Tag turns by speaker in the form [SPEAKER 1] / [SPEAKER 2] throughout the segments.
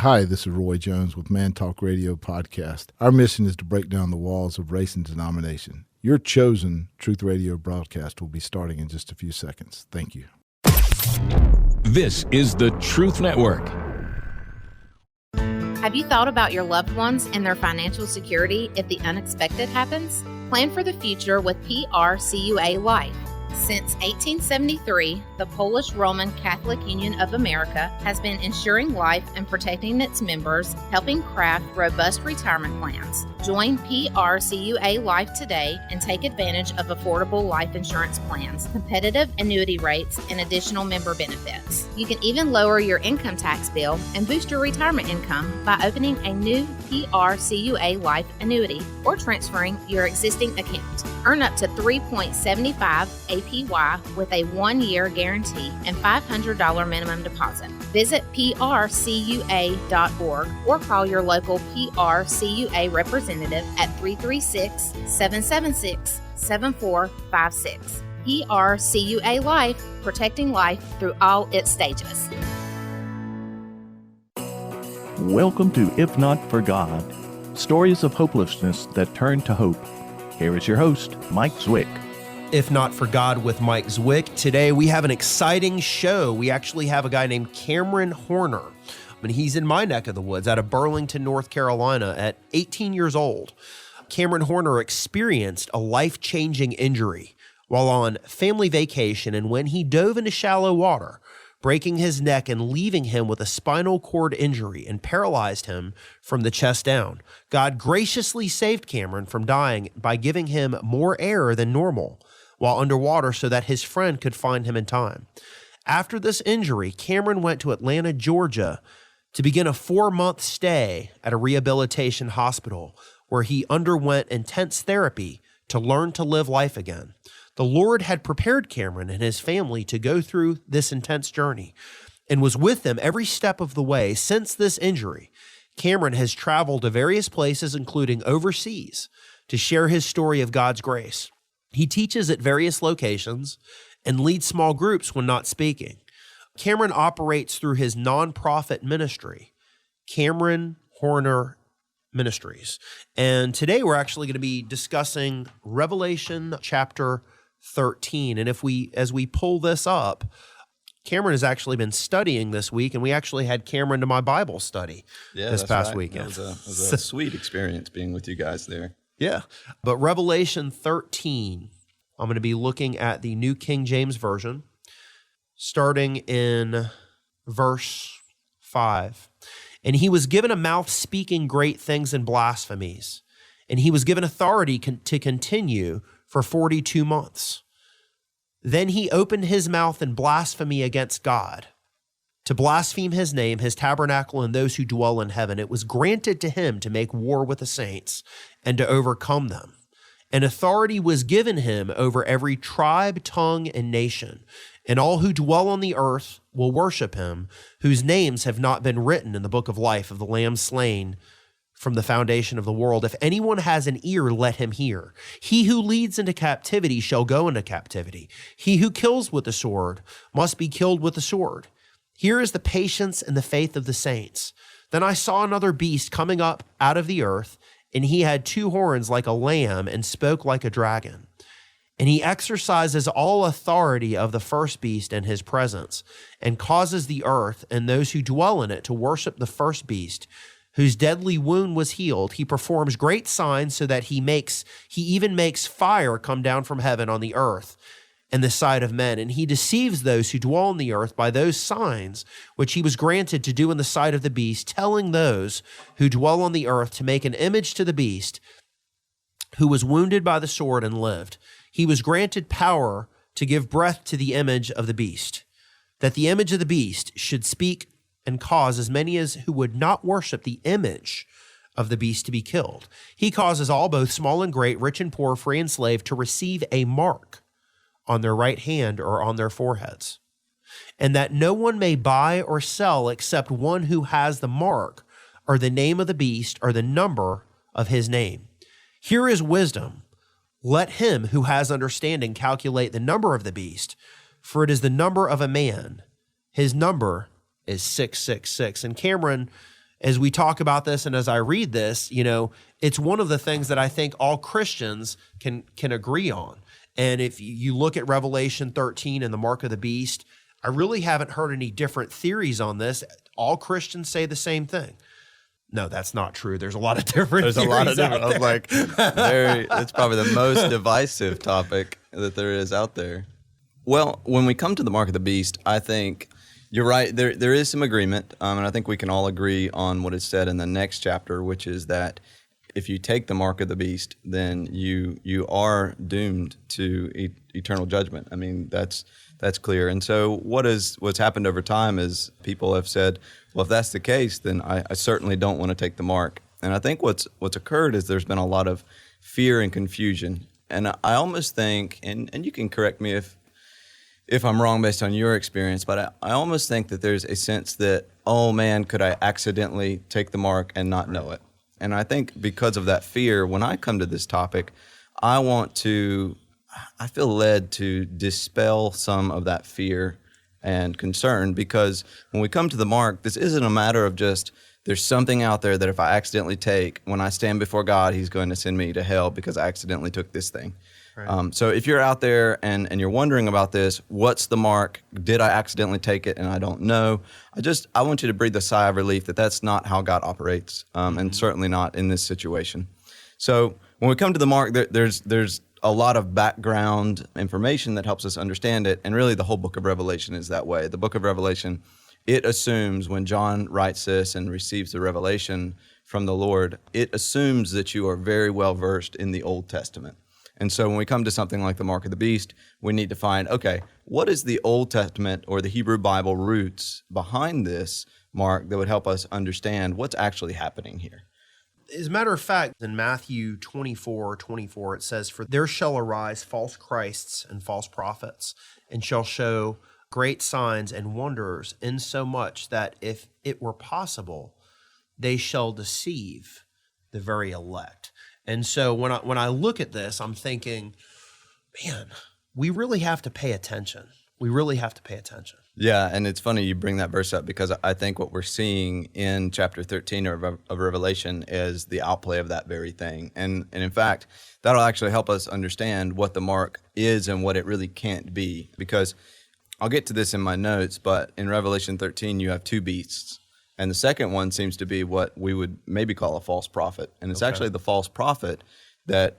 [SPEAKER 1] Hi, this is Roy Jones with Man Talk Radio Podcast. Our mission is to break down the walls of race and denomination. Your chosen Truth Radio broadcast will be starting in just a few seconds. Thank you.
[SPEAKER 2] This is the Truth Network.
[SPEAKER 3] Have you thought about your loved ones and their financial security if the unexpected happens? Plan for the future with PRCUA Life. Since 1873, the Polish Roman Catholic Union of America has been ensuring life and protecting its members, helping craft robust retirement plans. Join PRCUA Life today and take advantage of affordable life insurance plans, competitive annuity rates, and additional member benefits. You can even lower your income tax bill and boost your retirement income by opening a new PRCUA Life annuity or transferring your existing account. Earn up to 3.75 APY with a 1-year guarantee and $500 minimum deposit. Visit prcua.org or call your local PRCUA representative at 336-776-7456. PRCUA Life, protecting life through all its stages.
[SPEAKER 4] Welcome to If Not For God, stories of hopelessness that turn to hope. Here is your host, Mike Zwick.
[SPEAKER 5] If Not For God with Mike Zwick. Today we have an exciting show. We actually have a guy named Cameron Horner. He's in my neck of the woods out of Burlington, North Carolina at 18 years old. Cameron Horner experienced a life-changing injury while on family vacation, and when he dove into shallow water, breaking his neck and leaving him with a spinal cord injury and paralyzed him from the chest down. God graciously saved Cameron from dying by giving him more air than normal while underwater so that his friend could find him in time. After this injury, Cameron went to Atlanta, Georgia to begin a 4-month stay at a rehabilitation hospital where he underwent intense therapy to learn to live life again. The Lord had prepared Cameron and his family to go through this intense journey and was with them every step of the way. Since this injury, Cameron has traveled to various places, including overseas, to share his story of God's grace. He teaches at various locations and leads small groups when not speaking. Cameron operates through his nonprofit ministry, Cameron Horner Ministries. And today we're actually going to be discussing Revelation chapter 13. And as we pull this up, Cameron has actually been studying this week, and we actually had Cameron to my Bible study this past weekend.
[SPEAKER 6] It was a sweet experience being with you guys there.
[SPEAKER 5] Yeah. But Revelation 13, I'm going to be looking at the New King James Version, starting in verse 5. And he was given a mouth speaking great things and blasphemies, and he was given authority to continue for 42 months. Then he opened his mouth in blasphemy against God, to blaspheme his name, his tabernacle, and those who dwell in heaven. It was granted to him to make war with the saints and to overcome them. And authority was given him over every tribe, tongue, and nation. And all who dwell on the earth will worship him, whose names have not been written in the book of life of the Lamb slain from the foundation of the world. If anyone has an ear, let him hear. He who leads into captivity shall go into captivity. He who kills with the sword must be killed with the sword. Here is the patience and the faith of the saints. Then I saw another beast coming up out of the earth, and he had 2 horns like a lamb and spoke like a dragon. And he exercises all authority of the first beast in his presence, and causes the earth and those who dwell in it to worship the first beast, whose deadly wound was healed. He performs great signs so that he even makes fire come down from heaven on the earth and the sight of men. And he deceives those who dwell on the earth by those signs which he was granted to do in the sight of the beast, telling those who dwell on the earth to make an image to the beast who was wounded by the sword and lived. He was granted power to give breath to the image of the beast, that the image of the beast should speak and cause as many as who would not worship the image of the beast to be killed. He causes all, both small and great, rich and poor, free and slave, to receive a mark on their right hand or on their foreheads, and that no one may buy or sell except one who has the mark or the name of the beast or the number of his name. Here is wisdom. Let him who has understanding calculate the number of the beast, for it is the number of a man. His number is 666. And Cameron, as we talk about this and as I read this, it's one of the things that I think all Christians can agree on. And if you look at Revelation 13 and the mark of the beast, I really haven't heard any different theories on this. All Christians say the same thing. No, that's not true. There's a lot of different
[SPEAKER 6] There's a lot of
[SPEAKER 5] theories
[SPEAKER 6] different.
[SPEAKER 5] out
[SPEAKER 6] I was like, it's probably the most divisive topic that there is out there. Well, when we come to the mark of the beast, I think you're right. There is some agreement, and I think we can all agree on what is said in the next chapter, which is that if you take the mark of the beast, then you are doomed to eternal judgment. I mean, that's clear. And so what's happened over time is people have said, well, if that's the case, then I certainly don't want to take the mark. And I think what's occurred is there's been a lot of fear and confusion. And I almost think, and you can correct me if I'm wrong based on your experience, but I almost think that there's a sense that, oh man, could I accidentally take the mark and not know it? And I think because of that fear, when I come to this topic, I feel led to dispel some of that fear and concern, because when we come to the mark, this isn't a matter of just there's something out there that if I accidentally take, when I stand before God, he's going to send me to hell because I accidentally took this thing. Right. So if you're out there and you're wondering about this, what's the mark? Did I accidentally take it and I don't know? I want you to breathe a sigh of relief that that's not how God operates, and certainly not in this situation. So when we come to the mark, there's a lot of background information that helps us understand it, and really the whole book of Revelation is that way. The book of Revelation, it assumes, when John writes this and receives the revelation from the Lord, it assumes that you are very well versed in the Old Testament. And so when we come to something like the mark of the beast, we need to find, okay, what is the Old Testament or the Hebrew Bible roots behind this mark that would help us understand what's actually happening here?
[SPEAKER 5] As a matter of fact, in Matthew 24:24, it says, "For there shall arise false Christs and false prophets, and shall show great signs and wonders, insomuch that if it were possible, they shall deceive the very elect." And so when I look at this, I'm thinking, man, we really have to pay attention. We really have to pay attention.
[SPEAKER 6] Yeah, and it's funny you bring that verse up, because I think what we're seeing in chapter 13 of Revelation is the outplay of that very thing. And in fact, that'll actually help us understand what the mark is and what it really can't be. Because I'll get to this in my notes, but in Revelation 13, you have two beasts. And the second one seems to be what we would maybe call a false prophet. And it's actually the false prophet that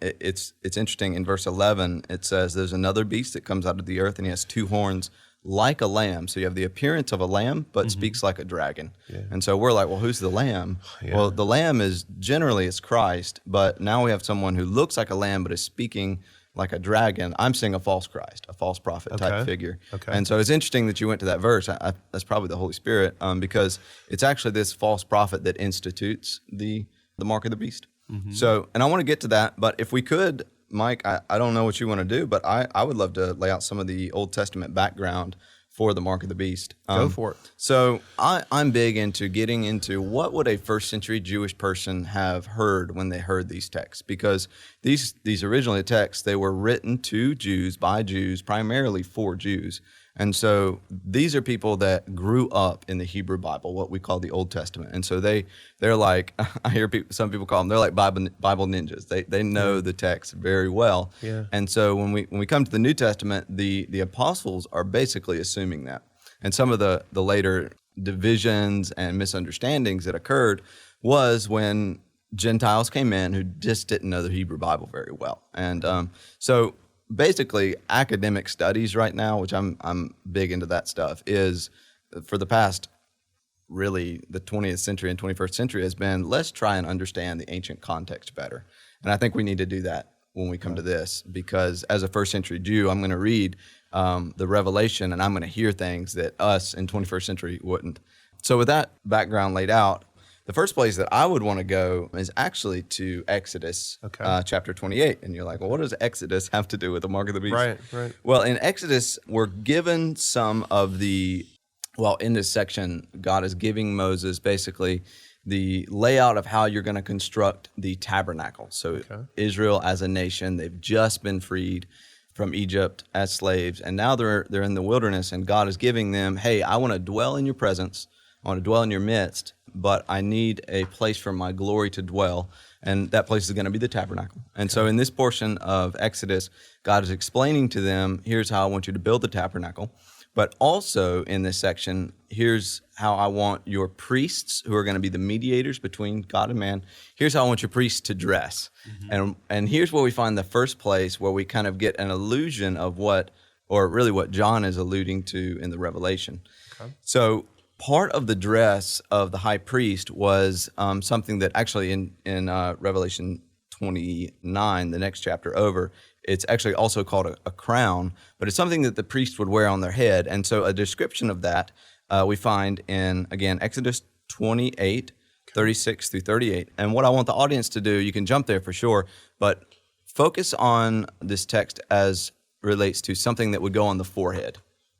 [SPEAKER 6] it's interesting. In verse 11, it says, there's another beast that comes out of the earth, and he has two horns like a lamb. So you have the appearance of a lamb, but speaks like a dragon. Yeah. And so we're like, well, who's the lamb? Yeah. Well, the lamb is Christ, but now we have someone who looks like a lamb but is speaking like a dragon. I'm seeing a false Christ, a false prophet type figure. Okay. And so it's interesting that you went to that verse. That's probably the Holy Spirit, because it's actually this false prophet that institutes the mark of the beast. Mm-hmm. So, and I want to get to that, but if we could, Mike, I don't know what you want to do, but I would love to lay out some of the Old Testament background for the mark of the beast.
[SPEAKER 5] Go for it.
[SPEAKER 6] So I'm big into getting into what would a first century Jewish person have heard when they heard these texts, because these originally texts, they were written to Jews by Jews, primarily for Jews. And so these are people that grew up in the Hebrew Bible, what we call the Old Testament. And so they're like, I hear some people call them, they're like Bible ninjas. They know the text very well. Yeah. And so when we come to the New Testament, the apostles are basically assuming that. And some of the later divisions and misunderstandings that occurred was when Gentiles came in who just didn't know the Hebrew Bible very well. And so basically, academic studies right now, which I'm big into that stuff, is for the past, really, the 20th century and 21st century has been, let's try and understand the ancient context better. And I think we need to do that when we come to this, because as a first century Jew, I'm going to read the Revelation, and I'm going to hear things that us in 21st century wouldn't. So with that background laid out, the first place that I would want to go is actually to Exodus chapter 28. And you're like, well, what does Exodus have to do with the mark of the beast?
[SPEAKER 5] Right.
[SPEAKER 6] Well, in Exodus, we're given some of in this section, God is giving Moses basically the layout of how you're going to construct the tabernacle. So Israel as a nation, they've just been freed from Egypt as slaves, and now they're in the wilderness, and God is giving them, hey, I want to dwell in your presence. I want to dwell in your midst, but I need a place for my glory to dwell, and that place is going to be the tabernacle. And so in this portion of Exodus, God is explaining to them, here's how I want you to build the tabernacle. But also in this section, here's how I want your priests, who are going to be the mediators between God and man, here's how I want your priests to dress. And here's where we find the first place where we kind of get an illusion of what John is alluding to in the Revelation. Okay. So part of the dress of the high priest was something that actually in Revelation 29, the next chapter over, it's actually also called a crown, but it's something that the priest would wear on their head. And so a description of that we find in, again, Exodus 28, 36 through 38. And what I want the audience to do, you can jump there for sure, but focus on this text as relates to something that would go on the forehead.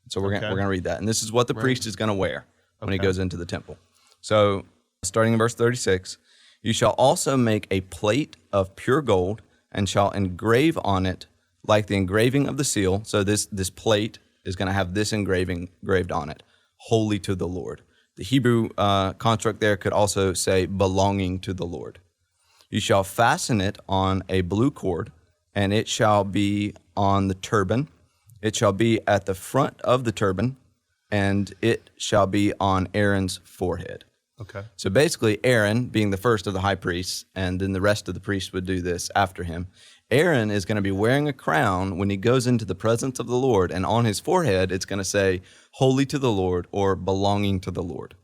[SPEAKER 6] So we're going to read that. And this is what the priest is going to wear when he goes into the temple. So starting in verse 36, you shall also make a plate of pure gold and shall engrave on it like the engraving of the seal. So this plate is going to have this engraving engraved on it, holy to the Lord. The Hebrew construct there could also say belonging to the Lord. You shall fasten it on a blue cord, and it shall be on the turban. It shall be at the front of the turban, and it shall be on Aaron's forehead. Okay. So basically, Aaron, being the first of the high priests, and then the rest of the priests would do this after him, Aaron is going to be wearing a crown when he goes into the presence of the Lord, and on his forehead, it's going to say, holy to the Lord, or belonging to the Lord.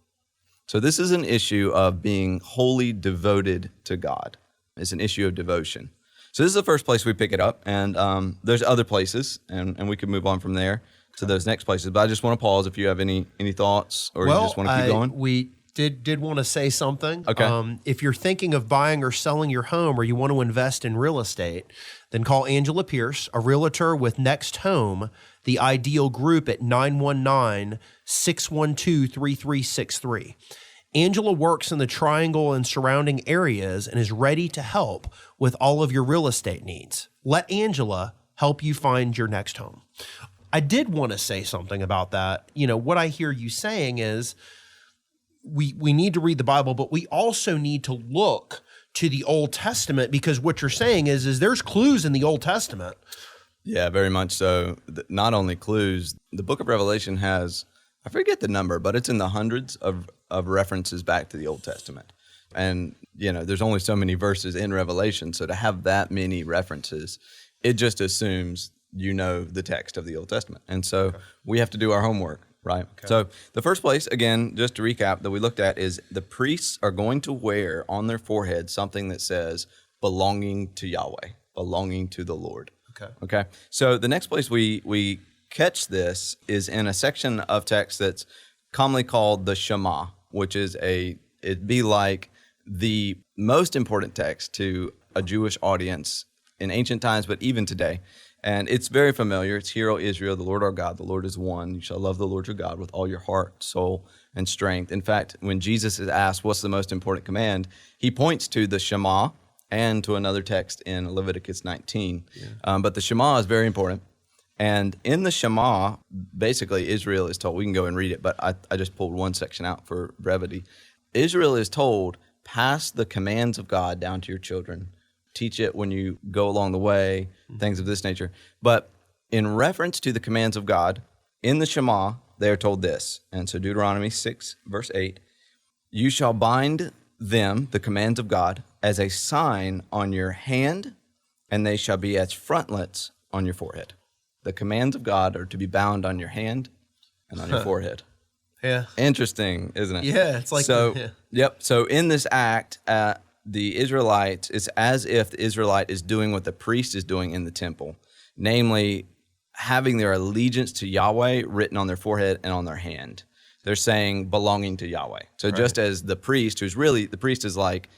[SPEAKER 6] So this is an issue of being wholly devoted to God. It's an issue of devotion. So this is the first place we pick it up, and there's other places, and we can move on from there to those next places. But I just want to pause if you have any thoughts, or you just want to keep going.
[SPEAKER 5] We did want to say something.
[SPEAKER 6] Okay.
[SPEAKER 5] If you're thinking of buying or selling your home, or you want to invest in real estate, then call Angela Pierce, a realtor with Next Home, the Ideal Group at 919-612-3363. Angela works in the Triangle and surrounding areas and is ready to help with all of your real estate needs. Let Angela help you find your next home. I did want to say something about that. You know, what I hear you saying is we need to read the Bible, but we also need to look to the Old Testament, because what you're saying is there's clues in the Old Testament.
[SPEAKER 6] Yeah, very much so. Not only clues, the book of Revelation has, I forget the number, but it's in the hundreds of references back to the Old Testament. And, you know, there's only so many verses in Revelation, so to have that many references, it just assumes you know the text of the Old Testament. And so we have to do our homework, right? Okay. So the first place, again, just to recap, that we looked at is the priests are going to wear on their forehead something that says belonging to Yahweh, belonging to the Lord. Okay. So the next place we catch this is in a section of text that's commonly called the Shema, which is it'd be like the most important text to a Jewish audience in ancient times, but even today. And it's very familiar. It's, Hear, O Israel, the Lord our God, the Lord is one. You shall love the Lord your God with all your heart, soul, and strength. In fact, when Jesus is asked what's the most important command, he points to the Shema and to another text in Leviticus 19. Yeah. But the Shema is very important. And in the Shema, basically Israel is told, we can go and read it, but I just pulled one section out for brevity. Israel is told, pass the commands of God down to your children. Teach it when you go along the way, things of this nature. But in reference to the commands of God, in the Shema, they are told this. And so Deuteronomy 6, verse 8, you shall bind them, the commands of God, as a sign on your hand, and they shall be as frontlets on your forehead. The commands of God are to be bound on your hand and on your forehead.
[SPEAKER 5] Yeah.
[SPEAKER 6] Interesting, isn't it?
[SPEAKER 5] Yeah, it's like
[SPEAKER 6] so. Yeah. Yep. So in this act, the Israelites, it's as if the Israelite is doing what the priest is doing in the temple, namely having their allegiance to Yahweh written on their forehead and on their hand. They're saying belonging to Yahweh. So just as the priest, the priest is like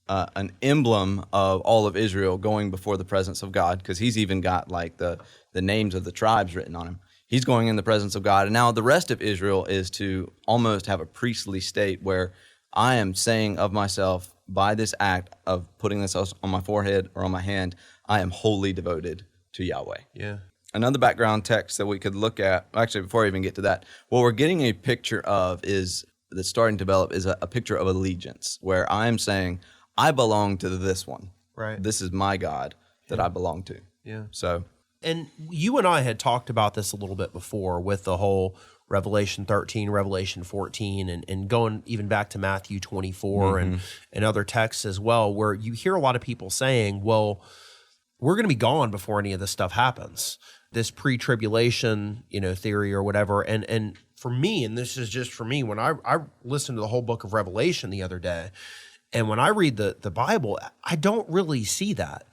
[SPEAKER 6] an emblem of all of Israel going before the presence of God, because he's even got like the names of the tribes written on him. He's going in the presence of God. And now the rest of Israel is to almost have a priestly state where I am saying of myself, by this act of putting this on my forehead or on my hand, I am wholly devoted to Yahweh.
[SPEAKER 5] Yeah.
[SPEAKER 6] Another background text that we could look at, actually before I even get to that, what we're getting a picture of is that's starting to develop is a picture of allegiance, where I'm saying, I belong to this one.
[SPEAKER 5] Right.
[SPEAKER 6] This is my God that I belong to.
[SPEAKER 5] Yeah.
[SPEAKER 6] So,
[SPEAKER 5] and you and I had talked about this a little bit before with the whole Revelation 13, Revelation 14, and going even back to Matthew 24 and other texts as well, where you hear a lot of people saying, well, we're going to be gone before any of this stuff happens. This pre-tribulation, theory or whatever. And for me, and this is just for me, when I listened to the whole book of Revelation the other day, and when I read the Bible, I don't really see that.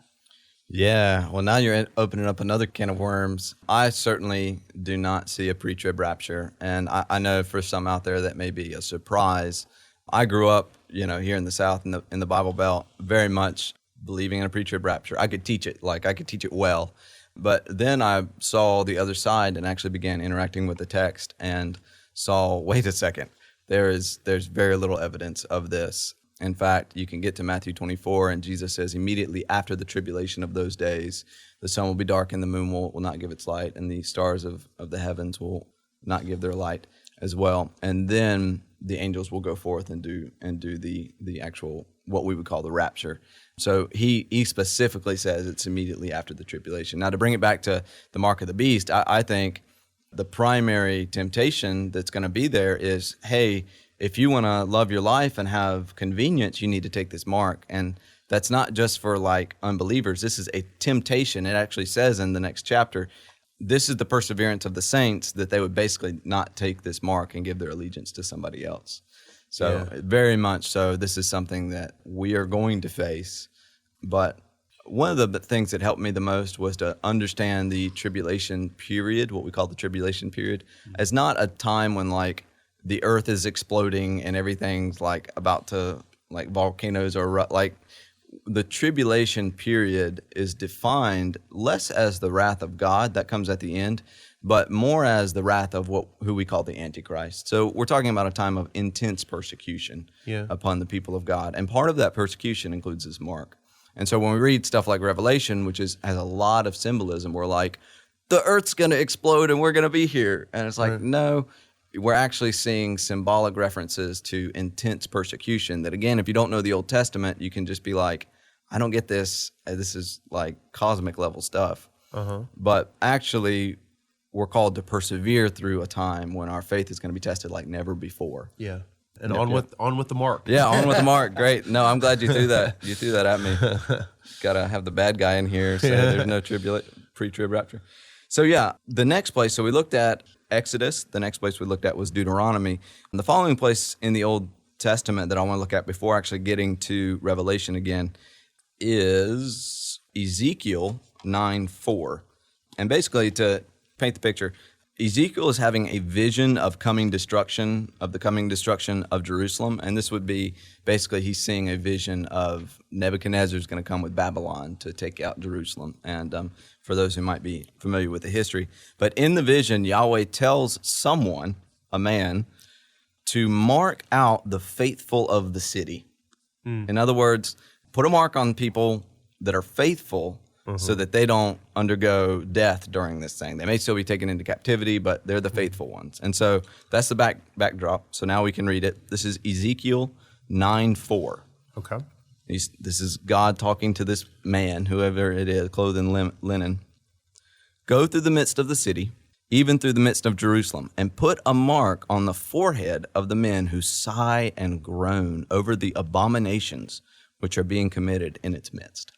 [SPEAKER 6] yeah, well, now you're opening up another can of worms. I certainly do not see a pre-trib rapture, and I know for some out there that may be a surprise. I grew up, here in the South, in the Bible Belt, very much believing in a pre-trib rapture. I could teach it, I could teach it well. But then I saw the other side and actually began interacting with the text and saw, wait a second, there's very little evidence of this. In fact, you can get to Matthew 24, and Jesus says, immediately after the tribulation of those days, the sun will be dark and the moon will not give its light, and the stars of the heavens will not give their light as well. And then the angels will go forth and do the actual, what we would call the rapture. So he specifically says it's immediately after the tribulation. Now, to bring it back to the mark of the beast, I think the primary temptation that's going to be there is, hey, if you want to love your life and have convenience, you need to take this mark. And that's not just for unbelievers. This is a temptation. It actually says in the next chapter, this is the perseverance of the saints, that they would basically not take this mark and give their allegiance to somebody else. So very much so, this is something that we are going to face. But one of the things that helped me the most was to understand the tribulation period, what we call the tribulation period, as not a time when the earth is exploding and everything's about to volcanoes or the tribulation period is defined less as the wrath of God that comes at the end, but more as the wrath of who we call the Antichrist. So we're talking about a time of intense persecution upon the people of God. And part of that persecution includes this mark. And so when we read stuff like Revelation, which has a lot of symbolism, we're like, the earth's going to explode and we're going to be here. And it's no, we're actually seeing symbolic references to intense persecution that, again, if you don't know the Old Testament, you can just be like, I don't get this. This is cosmic level stuff. But actually, we're called to persevere through a time when our faith is going to be tested like never before.
[SPEAKER 5] Yeah. And on with the mark.
[SPEAKER 6] Yeah, on with the mark. Great. No, I'm glad you threw that. You threw that at me. Got to have the bad guy in here, so there's no pre-trib rapture. So the next place, so we looked at Exodus. The next place we looked at was Deuteronomy. And the following place in the Old Testament that I want to look at before actually getting to Revelation again is Ezekiel 9:4. And basically, to paint the picture, Ezekiel is having a vision of the coming destruction of Jerusalem. And this would be basically he's seeing a vision of Nebuchadnezzar's going to come with Babylon to take out Jerusalem. And for those who might be familiar with the history. But in the vision, Yahweh tells someone, a man, to mark out the faithful of the city. In other words, put a mark on people that are faithful so that they don't undergo death during this thing. They may still be taken into captivity, but they're the faithful ones. And so that's the backdrop. So now we can read it. This is Ezekiel 9:4.
[SPEAKER 5] Okay.
[SPEAKER 6] This is God talking to this man, whoever it is, clothed in linen. Go through the midst of the city, even through the midst of Jerusalem, and put a mark on the forehead of the men who sigh and groan over the abominations which are being committed in its midst.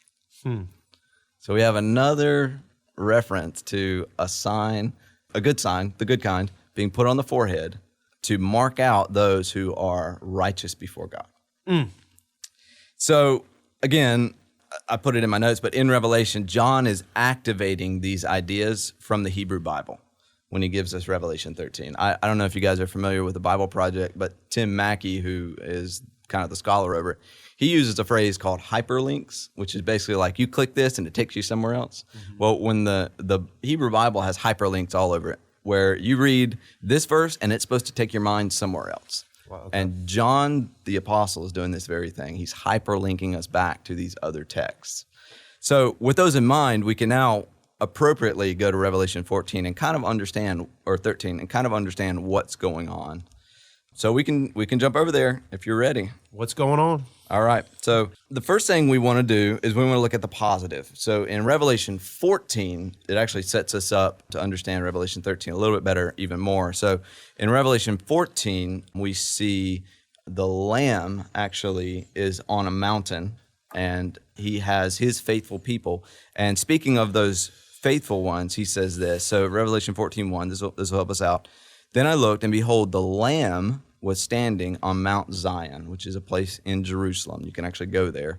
[SPEAKER 6] So we have another reference to a sign, a good sign, the good kind, being put on the forehead to mark out those who are righteous before God. So again, I put it in my notes, but in Revelation, John is activating these ideas from the Hebrew Bible when he gives us Revelation 13. I don't know if you guys are familiar with the Bible Project, but Tim Mackey, who is kind of the scholar over it, he uses a phrase called hyperlinks, which is basically like you click this and it takes you somewhere else. Well, when the Hebrew Bible has hyperlinks all over it, where you read this verse and it's supposed to take your mind somewhere else. Wow, okay. And John the Apostle is doing this very thing. He's hyperlinking us back to these other texts. So with those in mind, we can now appropriately go to Revelation 14 and kind of understand, or 13, and kind of understand what's going on. So we can jump over there if you're ready.
[SPEAKER 5] What's going on?
[SPEAKER 6] All right. So the first thing we want to do is we want to look at the positive. So in Revelation 14, it actually sets us up to understand Revelation 13 a little bit better, even more. So in Revelation 14, we see the Lamb actually is on a mountain, and he has his faithful people. And speaking of those faithful ones, he says this. So Revelation 14:1, this will help us out. Then I looked, and behold, the Lamb was standing on Mount Zion, which is a place in Jerusalem. You can actually go there.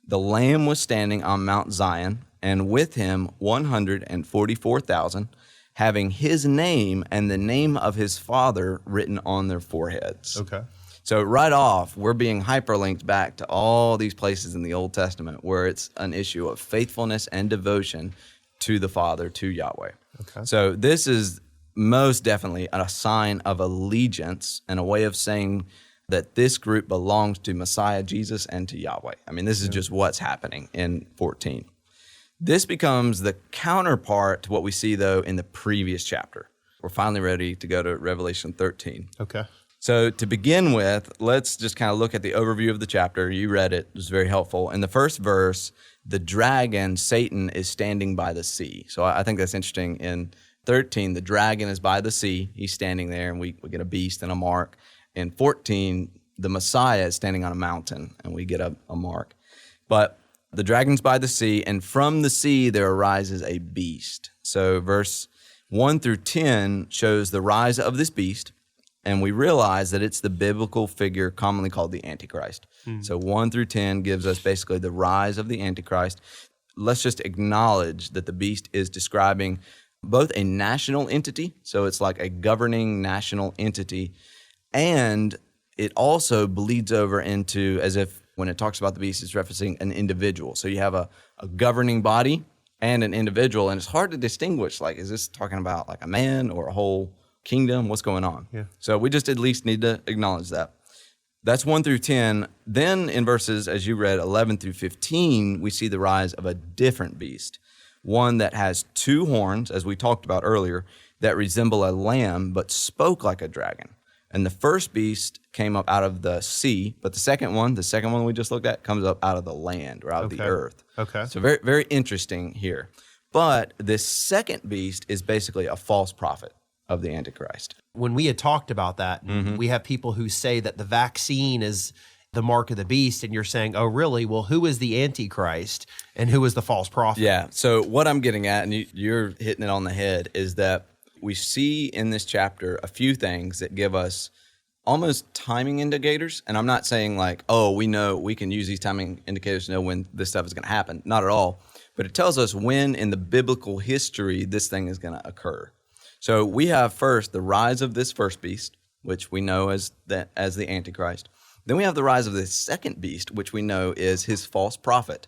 [SPEAKER 6] The Lamb was standing on Mount Zion, and with him 144,000, having his name and the name of his Father written on their foreheads.
[SPEAKER 5] Okay.
[SPEAKER 6] So right off, we're being hyperlinked back to all these places in the Old Testament where it's an issue of faithfulness and devotion to the Father, to Yahweh.
[SPEAKER 5] Okay.
[SPEAKER 6] So this is most definitely a sign of allegiance and a way of saying that this group belongs to Messiah Jesus and to Yahweh. I mean, this is just what's happening in 14. This becomes the counterpart to what we see, though, in the previous chapter. We're finally ready to go to Revelation 13.
[SPEAKER 5] Okay.
[SPEAKER 6] So to begin with, let's just kind of look at the overview of the chapter. You read it. It was very helpful. In the first verse, the dragon, Satan, is standing by the sea. So I think that's interesting. In 13, the dragon is by the sea. He's standing there, and we get a beast and a mark. In 14, the Messiah is standing on a mountain, and we get a mark. But the dragon's by the sea, and from the sea there arises a beast. So verse 1 through 10 shows the rise of this beast, and we realize that it's the biblical figure commonly called the Antichrist. So 1 through 10 gives us basically the rise of the Antichrist. Let's just acknowledge that the beast is describing both a national entity, so it's like a governing national entity, and it also bleeds over into, as if when it talks about the beast, it's referencing an individual. So you have a governing body and an individual, and it's hard to distinguish, like, is this talking about like a man or a whole kingdom? What's going on?
[SPEAKER 5] Yeah.
[SPEAKER 6] So we just at least need to acknowledge that. That's 1 through 10. Then in verses, as you read, 11 through 15, we see the rise of a different beast. One that has two horns, as we talked about earlier, that resemble a lamb, but spoke like a dragon. And the first beast came up out of the sea, but the second one we just looked at, comes up out of the land or out of the earth.
[SPEAKER 5] Okay.
[SPEAKER 6] So very, very interesting here. But this second beast is basically a false prophet of the Antichrist.
[SPEAKER 5] When we had talked about that, we have people who say that the vaccine is the mark of the beast, and you're saying, oh, really? Well, who is the Antichrist and who is the false prophet?
[SPEAKER 6] Yeah, so what I'm getting at, and you're hitting it on the head, is that we see in this chapter a few things that give us almost timing indicators. And I'm not saying like, oh, we know we can use these timing indicators to know when this stuff is going to happen. Not at all. But it tells us when in the biblical history this thing is going to occur. So we have first the rise of this first beast, which we know as the Antichrist. Then we have the rise of this second beast, which we know is his false prophet.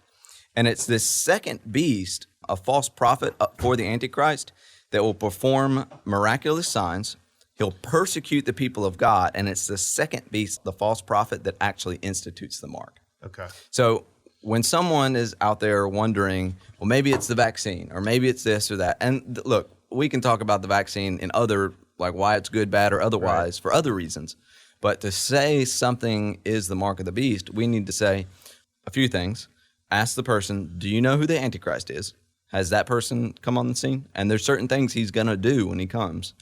[SPEAKER 6] And it's this second beast, a false prophet for the Antichrist, that will perform miraculous signs. He'll persecute the people of God, and it's the second beast, the false prophet, that actually institutes the mark.
[SPEAKER 5] Okay.
[SPEAKER 6] So when someone is out there wondering, well, maybe it's the vaccine, or maybe it's this or that, and look, we can talk about the vaccine in other, like why it's good, bad, or otherwise for other reasons. But to say something is the mark of the beast, we need to say a few things. Ask the person, do you know who the Antichrist is? Has that person come on the scene? And there's certain things he's going to do when he comes.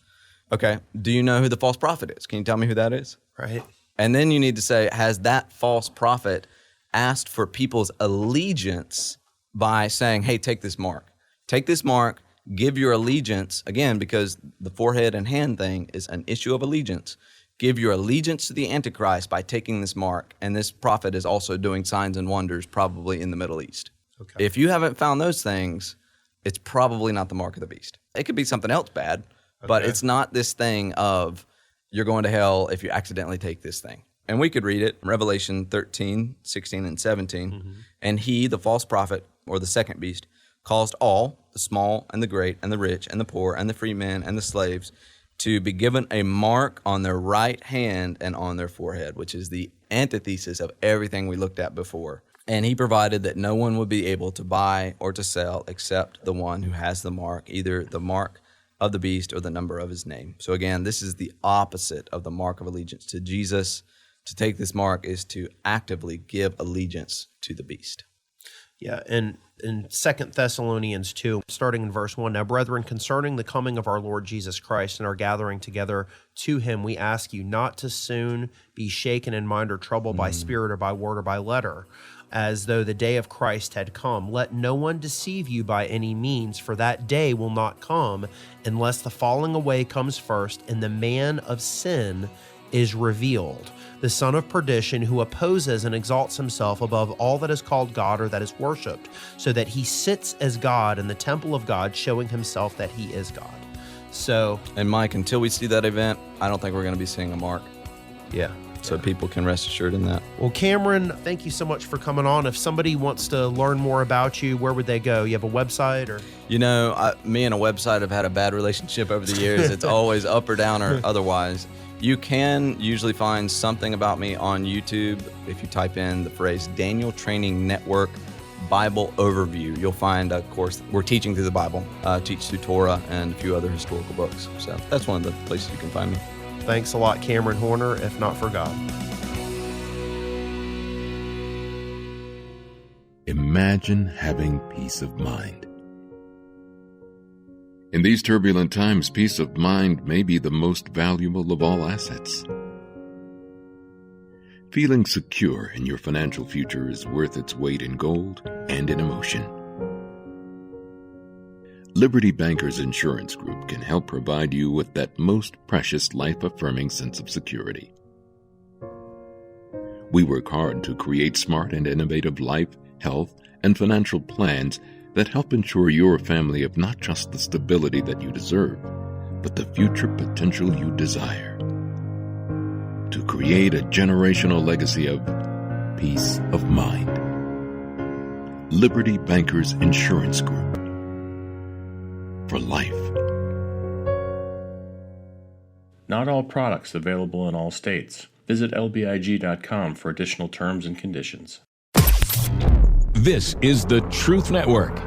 [SPEAKER 6] Okay, do you know who the false prophet is? Can you tell me who that is?
[SPEAKER 5] Right.
[SPEAKER 6] And then you need to say, has that false prophet asked for people's allegiance by saying, hey, take this mark. Take this mark, give your allegiance, again, because the forehead and hand thing is an issue of allegiance. Give your allegiance to the Antichrist by taking this mark. And this prophet is also doing signs and wonders probably in the Middle East. Okay. If you haven't found those things, it's probably not the mark of the beast. It could be something else bad, but it's not this thing of you're going to hell if you accidentally take this thing. And we could read it, Revelation 13, 16, and 17. Mm-hmm. And he, the false prophet, or the second beast, caused all, the small and the great and the rich and the poor and the free men and the slaves, to be given a mark on their right hand and on their forehead, which is the antithesis of everything we looked at before. And he provided that no one would be able to buy or to sell except the one who has the mark, either the mark of the beast or the number of his name. So again, this is the opposite of the mark of allegiance to Jesus. To take this mark is to actively give allegiance to the beast.
[SPEAKER 5] Yeah, and in 2 Thessalonians 2, starting in verse 1, now, brethren, concerning the coming of our Lord Jesus Christ and our gathering together to him, we ask you not to soon be shaken in mind or troubled by spirit or by word or by letter, as though the day of Christ had come. Let no one deceive you by any means, for that day will not come unless the falling away comes first and the man of sin is revealed, the son of perdition, who opposes and exalts himself above all that is called God or that is worshipped, so that he sits as God in the temple of God, showing himself that he is God. So,
[SPEAKER 6] And Mike, until we see that event, I don't think we're going to be seeing a mark.
[SPEAKER 5] yeah.
[SPEAKER 6] So people can rest assured in that.
[SPEAKER 5] Well, Cameron, thank you so much for coming on. If somebody wants to learn more about you, where would they go? You have a website or?
[SPEAKER 6] You know, me and a website have had a bad relationship over the years. It's always up or down or otherwise. You can usually find something about me on YouTube. If you type in the phrase Daniel Training Network Bible Overview, you'll find, of course, we're teaching through the Bible, teach through Torah and a few other historical books. So that's one of the places you can find me.
[SPEAKER 5] Thanks a lot, Cameron Horner, if not for God.
[SPEAKER 7] Imagine having peace of mind. In these turbulent times, peace of mind may be the most valuable of all assets. Feeling secure in your financial future is worth its weight in gold and in emotion. Liberty Bankers Insurance Group can help provide you with that most precious life-affirming sense of security. We work hard to create smart and innovative life, health, and financial plans that help ensure your family of not just the stability that you deserve, but the future potential you desire. To create a generational legacy of peace of mind. Liberty Bankers Insurance Group. For life.
[SPEAKER 8] Not all products available in all states. Visit lbig.com for additional terms and conditions.
[SPEAKER 2] This is the Truth Network.